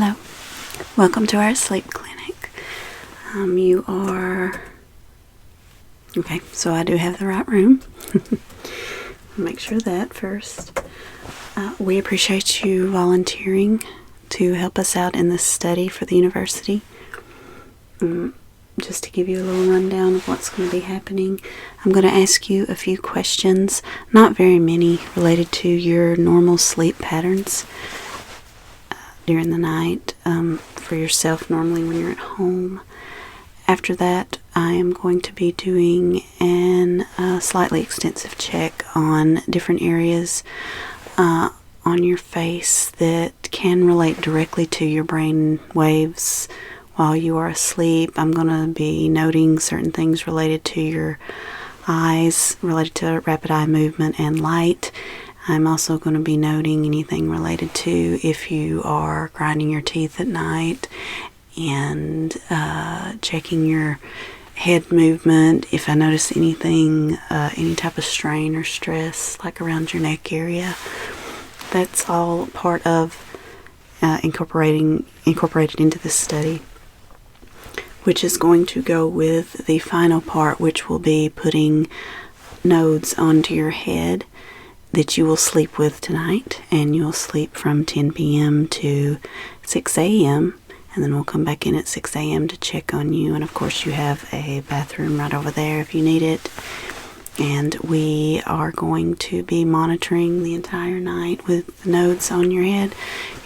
Hello, welcome to our sleep clinic. You are... Okay, so I do have the right room. Make sure that first. We appreciate you volunteering to help us out in this study for the university. Just to give you a little rundown of what's going to be happening, I'm going to ask you a few questions, not very many, related to your normal sleep patterns during the night for yourself normally when you're at home. After that, I am going to be doing an slightly extensive check on different areas on your face that can relate directly to your brain waves while you are asleep. I'm going to be noting certain things related to your eyes, related to rapid eye movement and light. I'm also going to be noting anything related to if you are grinding your teeth at night, and checking your head movement if I notice anything, any type of strain or stress like around your neck area. That's all part of incorporated into this study, which is going to go with the final part, which will be putting nodes onto your head that you will sleep with tonight, and you'll sleep from 10 p.m. to 6 a.m. and then we'll come back in at 6 a.m. to check on you. And of course you have a bathroom right over there if you need it. And we are going to be monitoring the entire night with the nodes on your head,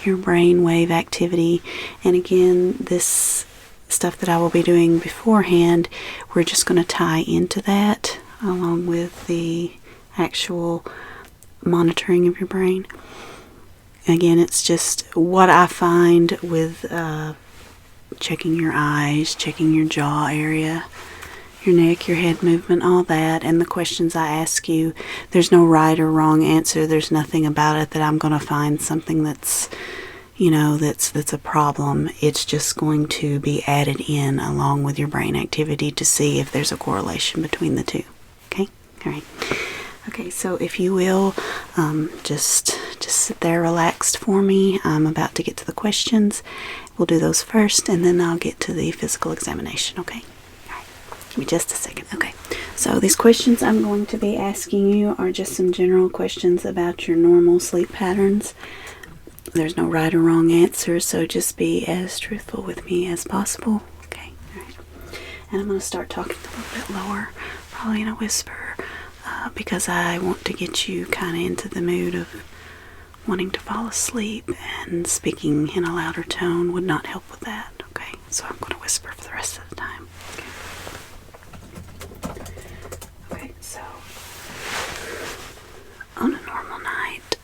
your brain wave activity. And again, this stuff that I will be doing beforehand, we're just going to tie into that along with the actual monitoring of your brain. Again, it's just what I find with checking your eyes, checking your jaw area, your neck, your head movement, all that, and the questions I ask you. There's no right or wrong answer. There's nothing about it that I'm going to find something that's, that's a problem. It's just going to be added in along with your brain activity to see if there's a correlation between the two. Okay? All right. Okay, so if you will, just sit there relaxed for me. I'm about to get to the questions. We'll do those first, and then I'll get to the physical examination, okay? All right, give me just a second. Okay, so these questions I'm going to be asking you are just some general questions about your normal sleep patterns. There's no right or wrong answer, so just be as truthful with me as possible. Okay, all right. And I'm going to start talking a little bit lower, probably in a whisper, because I want to get you kind of into the mood of wanting to fall asleep, and speaking in a louder tone would not help with that. Okay, so I'm going to whisper for the rest of the time. Okay, so on a normal night,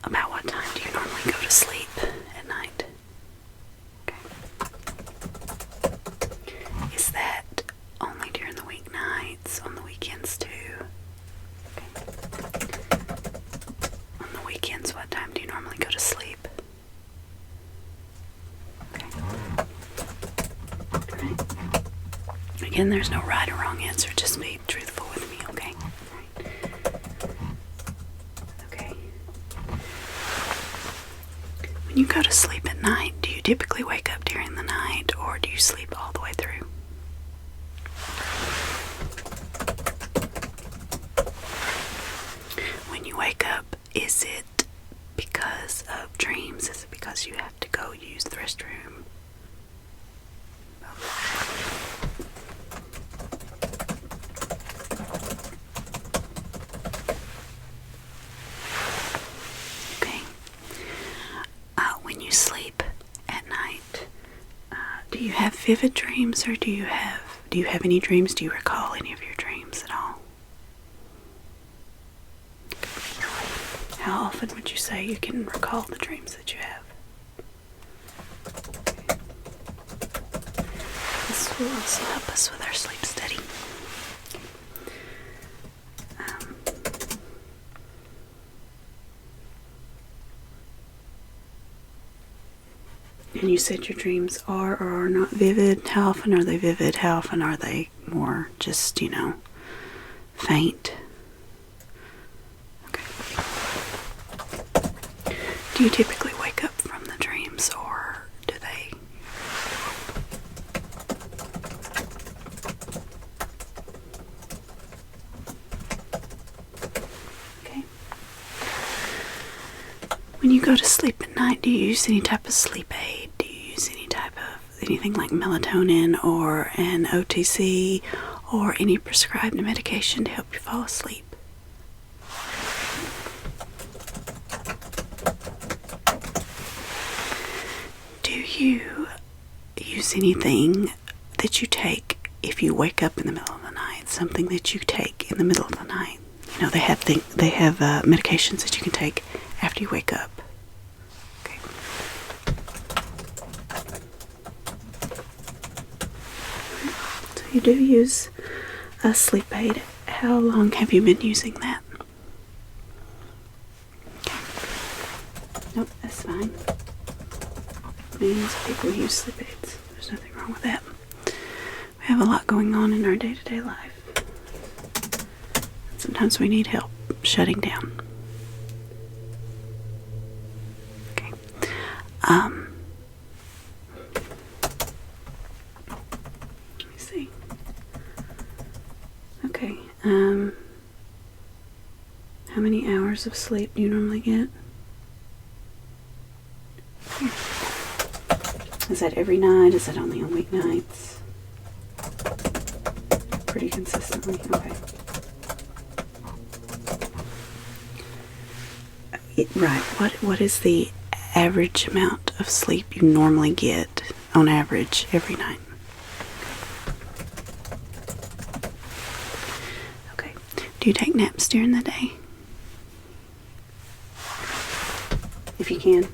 about what time do you normally go to sleep at night? Okay. Is that only during the weeknights, on the weekends too? Weekends, what time do you normally go to sleep? Okay. Right. Again, there's no right or wrong answer. Just be truthful with me, okay? Right. Okay. When you go to sleep at night, do you typically wake up during the night, or do you sleep all the way through? When you wake up, is it because of dreams? Is it because you have to go use the restroom? Okay. When you sleep at night, do you have vivid dreams, or do you have any dreams? Do you recall any of your dreams at all? How often would you say you can recall the dreams that you have? This will also help us with our sleep study. And you said your dreams are or are not vivid. How often are they vivid? How often are they more just, faint? Do you typically wake up from the dreams, or go to sleep at night, do you use any type of sleep aid? Do you use anything like melatonin or an OTC or any prescribed medication to help you fall asleep? Do you use anything that you take if you wake up in the middle of the night? Something that you take in the middle of the night? You know, they have medications that you can take after you wake up. Okay. So you do use a sleep aid. How long have you been using that? Okay. Nope, that's fine. Millions of people use sleep aids. There's nothing wrong with that. We have a lot going on in our day-to-day life. Sometimes we need help shutting down. Okay. Let me see. Okay. How many hours of sleep do you normally get? Here. Is that every night? Is that only on weeknights? Pretty consistently. Okay. Right. What is the average amount of sleep you normally get on average every night? Okay. Do you take naps during the day? If you can.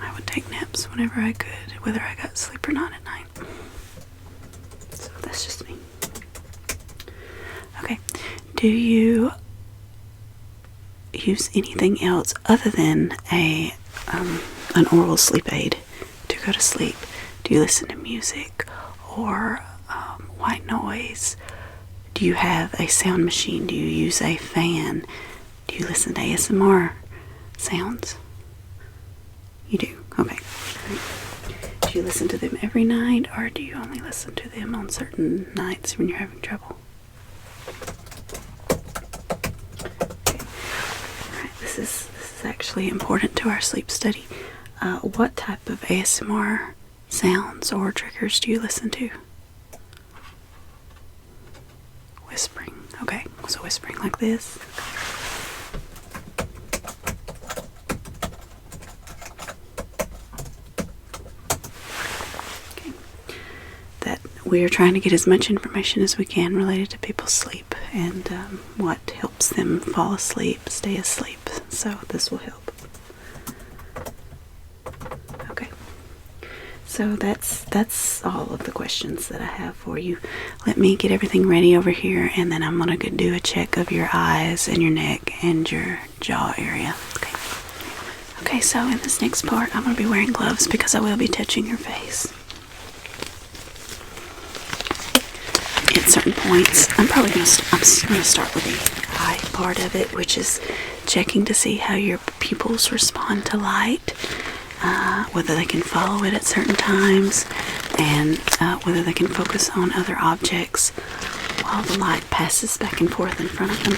I would take naps whenever I could, whether I got sleep or not at night. So that's just me. Okay. Do you use anything else other than an oral sleep aid to go to sleep? Do you listen to music or white noise? Do you have a sound machine? Do you use a fan? Do you listen to ASMR sounds? You do? Okay. Do you listen to them every night, or do you only listen to them on certain nights when you're having trouble? This is actually important to our sleep study. What type of ASMR sounds or triggers do you listen to? Whispering. Okay, so whispering like this. Okay. That we are trying to get as much information as we can related to people's sleep and what helps them fall asleep, stay asleep. So this will help. Okay. So that's all of the questions that I have for you. Let me get everything ready over here, and then I'm going to do a check of your eyes and your neck and your jaw area. Okay. Okay, so in this next part, I'm going to be wearing gloves because I will be touching your face. At certain points, I'm going to start with the eye part of it, which is checking to see how your pupils respond to light, whether they can follow it at certain times, and whether they can focus on other objects while the light passes back and forth in front of them.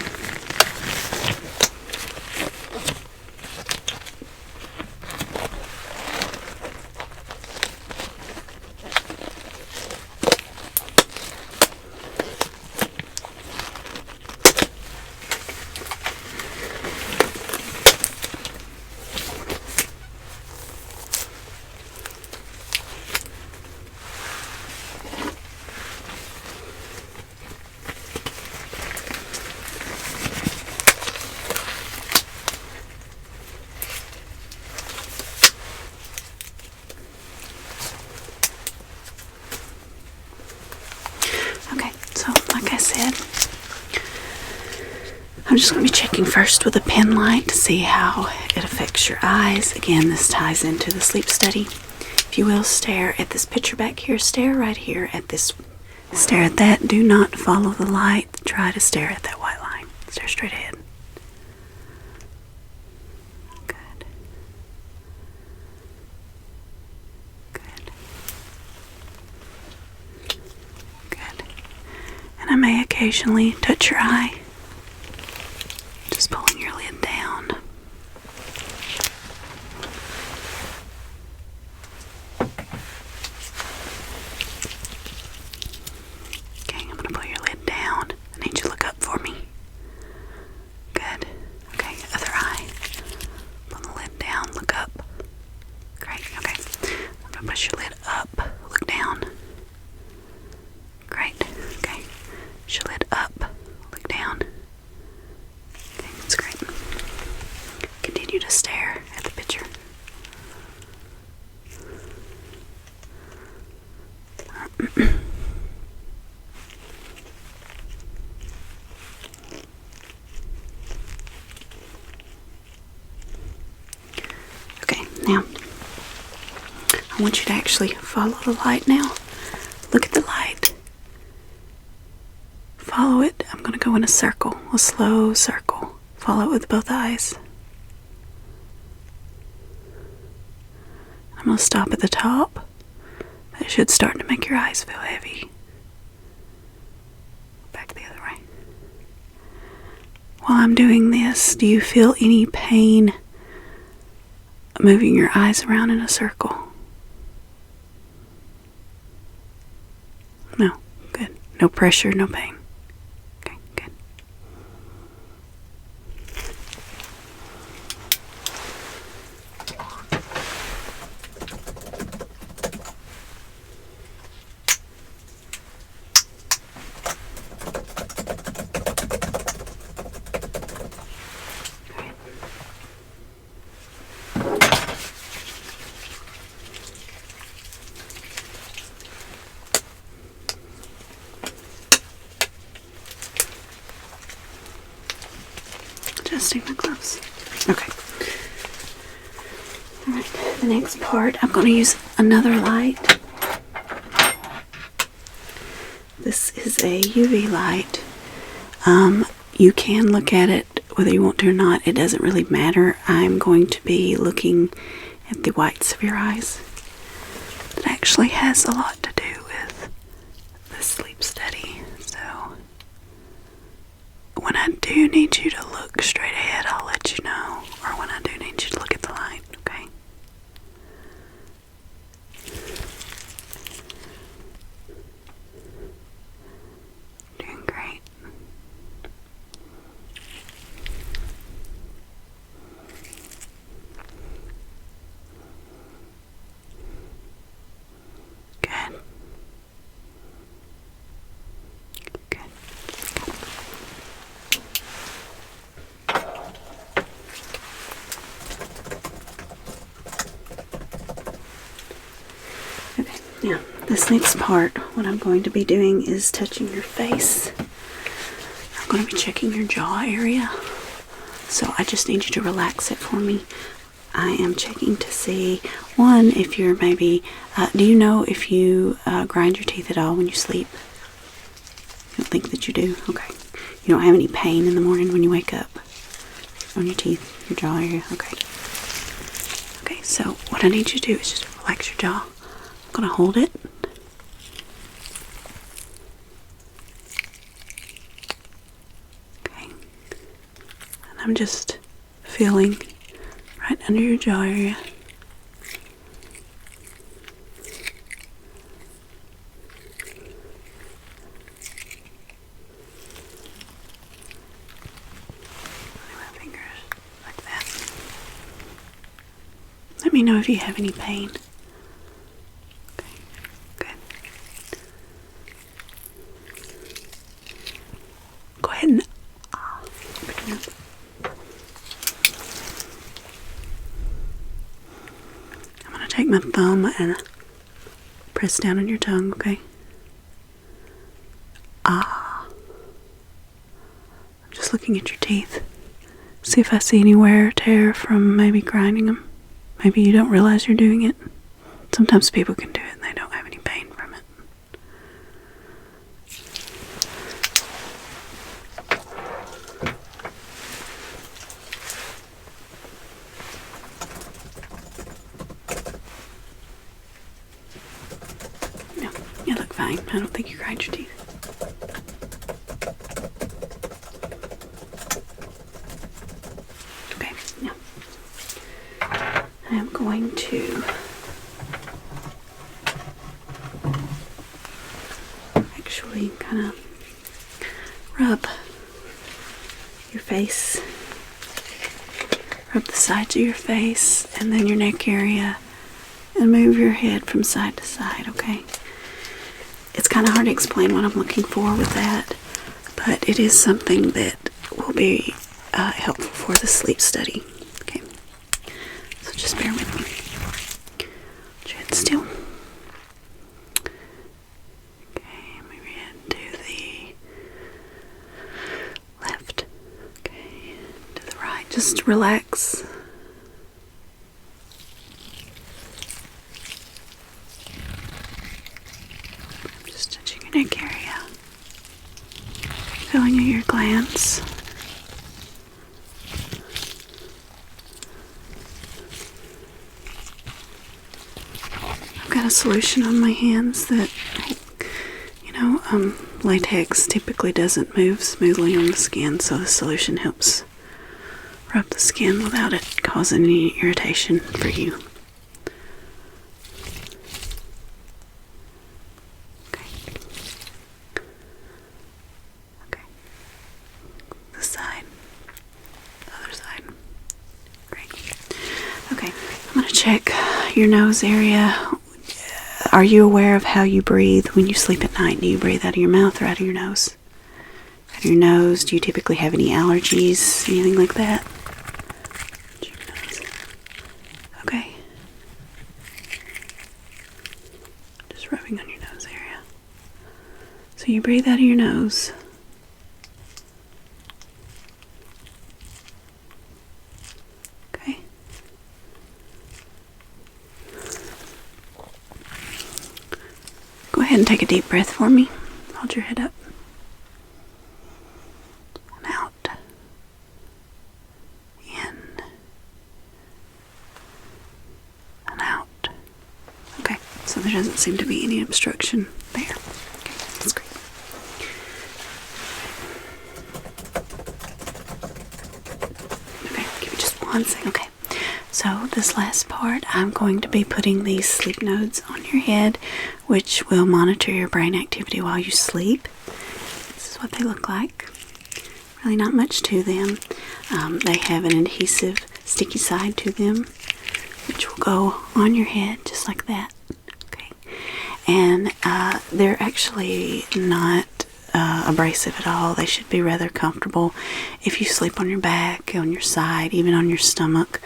I'm just going to be checking first with a pen light to see how it affects your eyes. Again, this ties into the sleep study. If you will, stare at this picture back here. Stare right here at this. Stare at that. Do not follow the light. Try to stare at that white line. Stare straight ahead. Good. Good. Good. And I may occasionally touch your eye. Just you to stare at the picture. Okay, now I want you to actually follow the light now. Look at the light. Follow it. I'm going to go in a circle, a slow circle. Follow it with both eyes. I'm going to stop at the top. That should start to make your eyes feel heavy. Back the other way. While I'm doing this, do you feel any pain moving your eyes around in a circle? No. Good. No pressure, no pain. Okay, good. Adjusting my gloves. Okay. Alright, the next part, I'm going to use another light. This is a UV light. You can look at it whether you want to or not. It doesn't really matter. I'm going to be looking at the whites of your eyes. It actually has a lot to do with the sleep study. So when I do need you to look straight ahead, I'll let you know. Or when I do need you to look at the light, okay? Doing great. Good. Good. Okay, now this next part, what I'm going to be doing is touching your face. I'm going to be checking your jaw area. So I just need you to relax it for me. I am checking to see, one, if you're maybe, do you know if you grind your teeth at all when you sleep? I don't think that you do. Okay. You don't have any pain in the morning when you wake up on your teeth, your jaw area? Okay. Okay, so what I need you to do is just relax your jaw. I'm going to hold it. Okay. And I'm just feeling right under your jaw area. My fingers like that. Let me know if you have any pain. Okay, good. Go ahead and open your mouth. I'm going to take my thumb and press down on your tongue, okay? I'm just looking at your teeth. See if I see any wear or tear from maybe grinding them. Maybe you don't realize you're doing it. Sometimes people can do it and they don't have any pain from it. No, you look fine. I don't think you grind your teeth. Okay, now I am going to actually kind of rub your face, rub the sides of your face and then your neck area, and move your head from side to side, okay? It's kind of hard to explain what I'm looking for with that, but it is something that will be helpful for the sleep study. Okay, just relax. I'm just touching your neck area, feeling your glands. I've got a solution on my hands that, latex typically doesn't move smoothly on the skin, so the solution helps rub the skin without it causing any irritation for you. Okay. This side. The other side. Great. Okay. I'm going to check your nose area. Are you aware of how you breathe when you sleep at night? Do you breathe out of your mouth or out of your nose? Out of your nose. Do you typically have any allergies? Anything like that? Your nose. Okay. Just rubbing on your nose area. So you breathe out of your nose. Okay. Go ahead and take a deep breath for me. Hold your head up. And out. In. And out. Okay, so there doesn't seem to be any obstruction there. Okay, that's great. Okay, give me just one second. Okay. So this last part, I'm going to be putting these sleep nodes on your head, which will monitor your brain activity while you sleep. This is what they look like. Really not much to them. They have an adhesive, sticky side to them, which will go on your head just like that. Okay, and they're actually not abrasive at all. They should be rather comfortable if you sleep on your back, on your side, even on your stomach.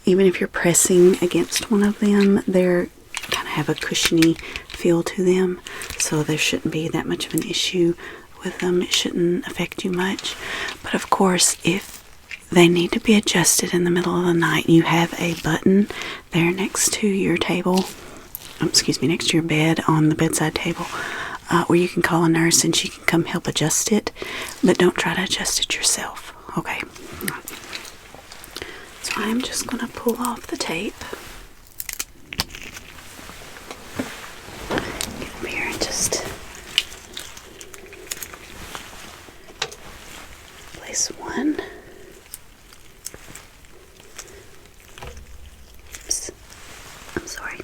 Even if you're pressing against one of them, they're kind of have a cushiony feel to them, so there shouldn't be that much of an issue with them. It shouldn't affect you much. But of course, if they need to be adjusted in the middle of the night, you have a button there next to your table, next to your bed on the bedside table, where you can call a nurse and she can come help adjust it, but don't try to adjust it yourself. Okay. So I'm just going to pull off the tape. Get up here and just place one. Oops. I'm sorry.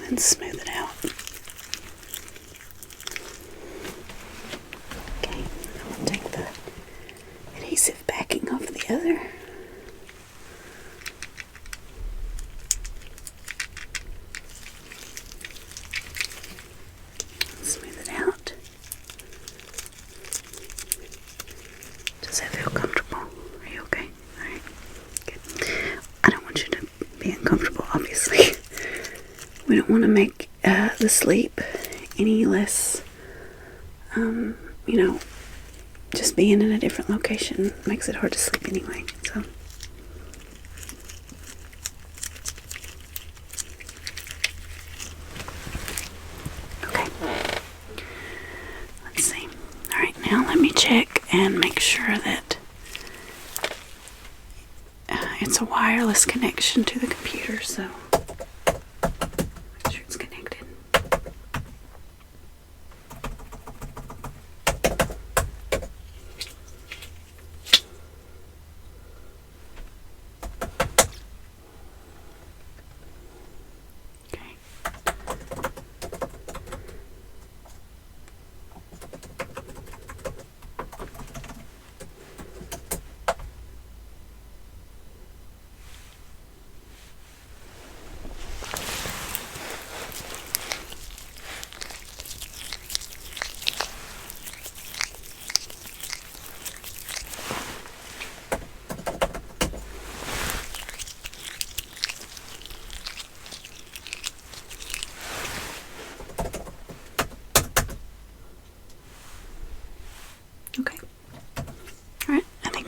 And smooth it out. Okay, I'm going to take the adhesive backing off the other. Smooth it out. Does that feel comfortable? Are you okay? Alright, good. I don't want you to be uncomfortable, obviously. We don't want to make the sleep any less, just being in a different location makes it hard to sleep anyway, so. Okay. Let's see. Alright, now let me check and make sure that it's a wireless connection to the computer, so.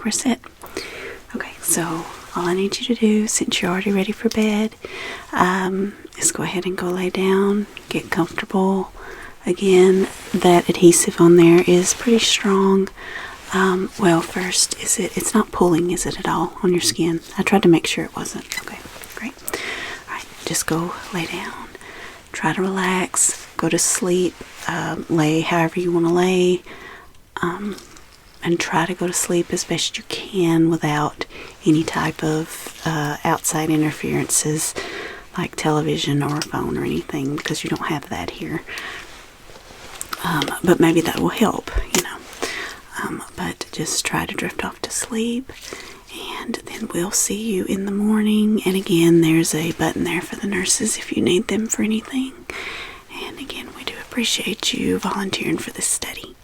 corset. Okay, so all I need you to do, since you're already ready for bed, is go ahead and go lay down, get comfortable. Again, that adhesive on there is pretty strong. Well, first, it's not pulling, is it, at all on your skin? I tried to make sure it wasn't. Okay, great. Alright, just go lay down. Try to relax. Go to sleep. Lay however you want to lay. And try to go to sleep as best you can without any type of outside interferences like television or phone or anything, because you don't have that here. But maybe that will help, you know. But just try to drift off to sleep, and then we'll see you in the morning. And again, there's a button there for the nurses if you need them for anything. And again, we do appreciate you volunteering for this study.